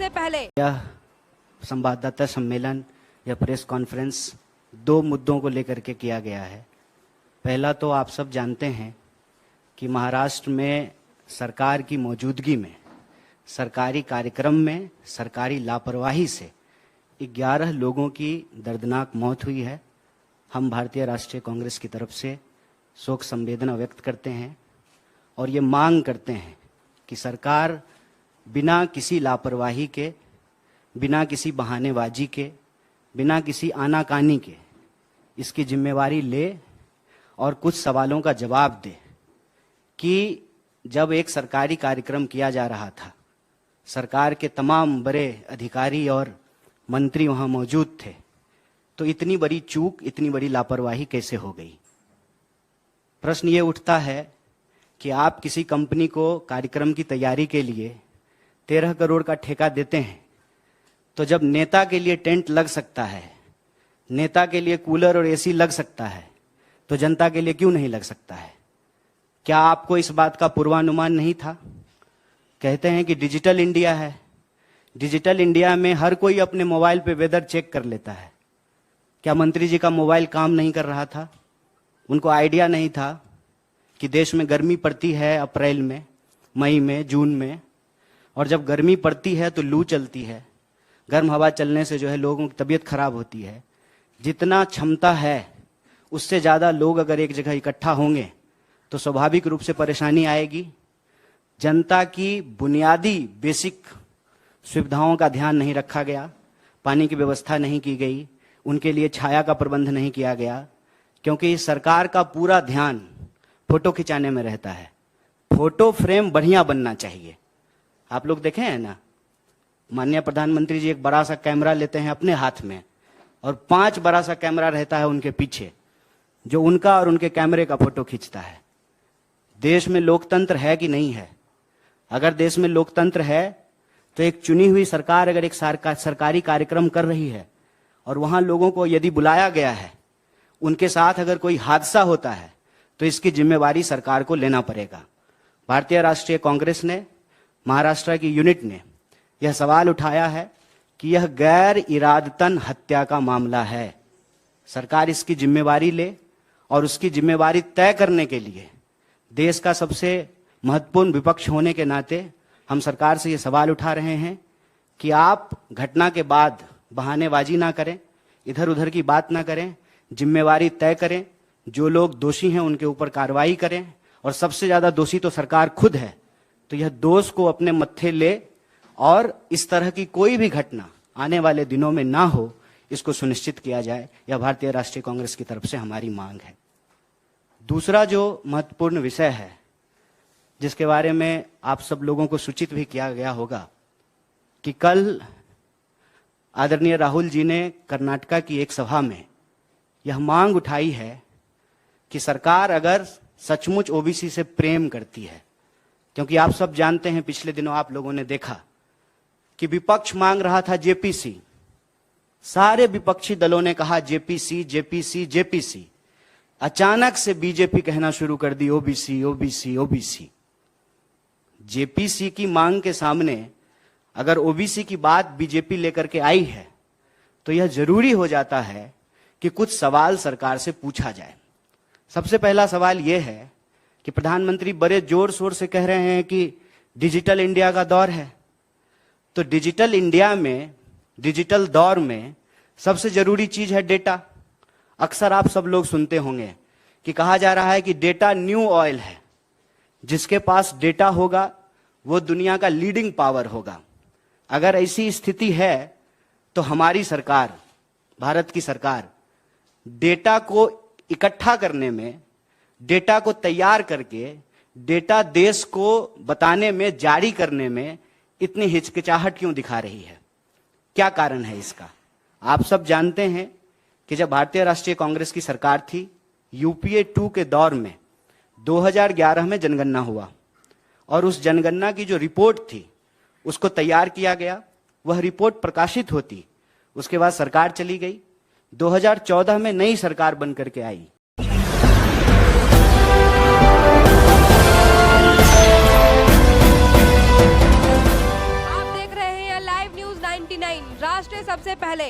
सबसे पहले यह संवाददाता सम्मेलन या प्रेस कॉन्फ्रेंस दो मुद्दों को लेकर के किया गया है। पहला तो आप सब जानते हैं कि महाराष्ट्र में सरकार की मौजूदगी में सरकारी कार्यक्रम में सरकारी लापरवाही से 11 लोगों की दर्दनाक मौत हुई है। हम भारतीय राष्ट्रीय कांग्रेस की तरफ से शोक संवेदना व्यक्त करते हैं और ये मांग करते हैं कि सरकार बिना किसी लापरवाही के, बिना किसी बहानेबाजी के, बिना किसी आनाकानी के इसकी जिम्मेवारी ले और कुछ सवालों का जवाब दे कि जब एक सरकारी कार्यक्रम किया जा रहा था, सरकार के तमाम बड़े अधिकारी और मंत्री वहां मौजूद थे, तो इतनी बड़ी चूक, इतनी बड़ी लापरवाही कैसे हो गई। प्रश्न ये उठता है कि आप किसी कंपनी को कार्यक्रम की तैयारी के लिए 13 करोड़ का ठेका देते हैं, तो जब नेता के लिए टेंट लग सकता है, नेता के लिए कूलर और एसी लग सकता है, तो जनता के लिए क्यों नहीं लग सकता है। क्या आपको इस बात का पूर्वानुमान नहीं था। कहते हैं कि डिजिटल इंडिया है, डिजिटल इंडिया में हर कोई अपने मोबाइल पे वेदर चेक कर लेता है। क्या मंत्री जी का मोबाइल काम नहीं कर रहा था। उनको आइडिया नहीं था कि देश में गर्मी पड़ती है अप्रैल में, मई में, जून में, और जब गर्मी पड़ती है तो लू चलती है। गर्म हवा चलने से जो है लोगों की तबीयत खराब होती है। जितना क्षमता है उससे ज़्यादा लोग अगर एक जगह इकट्ठा होंगे तो स्वाभाविक रूप से परेशानी आएगी। जनता की बुनियादी बेसिक सुविधाओं का ध्यान नहीं रखा गया, पानी की व्यवस्था नहीं की गई, उनके लिए छाया का प्रबंध नहीं किया गया, क्योंकि सरकार का पूरा ध्यान फोटो खिंचाने में रहता है। फोटो फ्रेम बढ़िया बनना चाहिए। आप लोग देखे हैं ना, माननीय प्रधानमंत्री जी एक बड़ा सा कैमरा लेते हैं अपने हाथ में और 5 बड़ा सा कैमरा रहता है उनके पीछे, जो उनका और उनके कैमरे का फोटो खींचता है। देश में लोकतंत्र है कि नहीं है। अगर देश में लोकतंत्र है तो एक चुनी हुई सरकार अगर एक सरकारी कार्यक्रम कर रही है और वहां लोगों को यदि बुलाया गया है, उनके साथ अगर कोई हादसा होता है तो इसकी जिम्मेवारी सरकार को लेना पड़ेगा। भारतीय राष्ट्रीय कांग्रेस ने, महाराष्ट्र की यूनिट ने यह सवाल उठाया है कि यह गैर इरादतन हत्या का मामला है। सरकार इसकी जिम्मेवारी ले और उसकी जिम्मेवारी तय करने के लिए देश का सबसे महत्वपूर्ण विपक्ष होने के नाते हम सरकार से यह सवाल उठा रहे हैं कि आप घटना के बाद बहानेबाजी ना करें, इधर उधर की बात ना करें, जिम्मेवारी तय करें, जो लोग दोषी हैं उनके ऊपर कार्रवाई करें, और सबसे ज्यादा दोषी तो सरकार खुद है, तो यह दोष को अपने मत्थे ले और इस तरह की कोई भी घटना आने वाले दिनों में ना हो, इसको सुनिश्चित किया जाए। यह भारतीय राष्ट्रीय कांग्रेस की तरफ से हमारी मांग है। दूसरा जो महत्वपूर्ण विषय है, जिसके बारे में आप सब लोगों को सूचित भी किया गया होगा, कि कल आदरणीय राहुल जी ने कर्नाटका की एक सभा में यह मांग उठाई है कि सरकार अगर सचमुच ओबीसी से प्रेम करती है, क्योंकि आप सब जानते हैं, पिछले दिनों आप लोगों ने देखा कि विपक्ष मांग रहा था जेपीसी। सारे विपक्षी दलों ने कहा जेपीसी जेपीसी जेपीसी। अचानक से बीजेपी कहना शुरू कर दी ओबीसी ओबीसी ओबीसी। जेपीसी की मांग के सामने अगर ओबीसी की बात बीजेपी लेकर के आई है तो यह जरूरी हो जाता है कि कुछ सवाल सरकार से पूछा जाए। सबसे पहला सवाल यह है कि प्रधानमंत्री बड़े जोर शोर से कह रहे हैं कि डिजिटल इंडिया का दौर है, तो डिजिटल इंडिया में, डिजिटल दौर में सबसे जरूरी चीज है डेटा। अक्सर आप सब लोग सुनते होंगे कि कहा जा रहा है कि डेटा न्यू ऑयल है, जिसके पास डेटा होगा वो दुनिया का लीडिंग पावर होगा। अगर ऐसी स्थिति है तो हमारी सरकार, भारत की सरकार, डेटा को इकट्ठा करने में, डेटा को तैयार करके डेटा देश को बताने में, जारी करने में इतनी हिचकिचाहट क्यों दिखा रही है। क्या कारण है इसका। आप सब जानते हैं कि जब भारतीय राष्ट्रीय कांग्रेस की सरकार थी, यूपीए 2 के दौर में 2011 में जनगणना हुआ और उस जनगणना की जो रिपोर्ट थी उसको तैयार किया गया। वह रिपोर्ट प्रकाशित होती, उसके बाद सरकार चली गई। 2014 में नई सरकार बन करके आई। राष्ट्र सबसे पहले।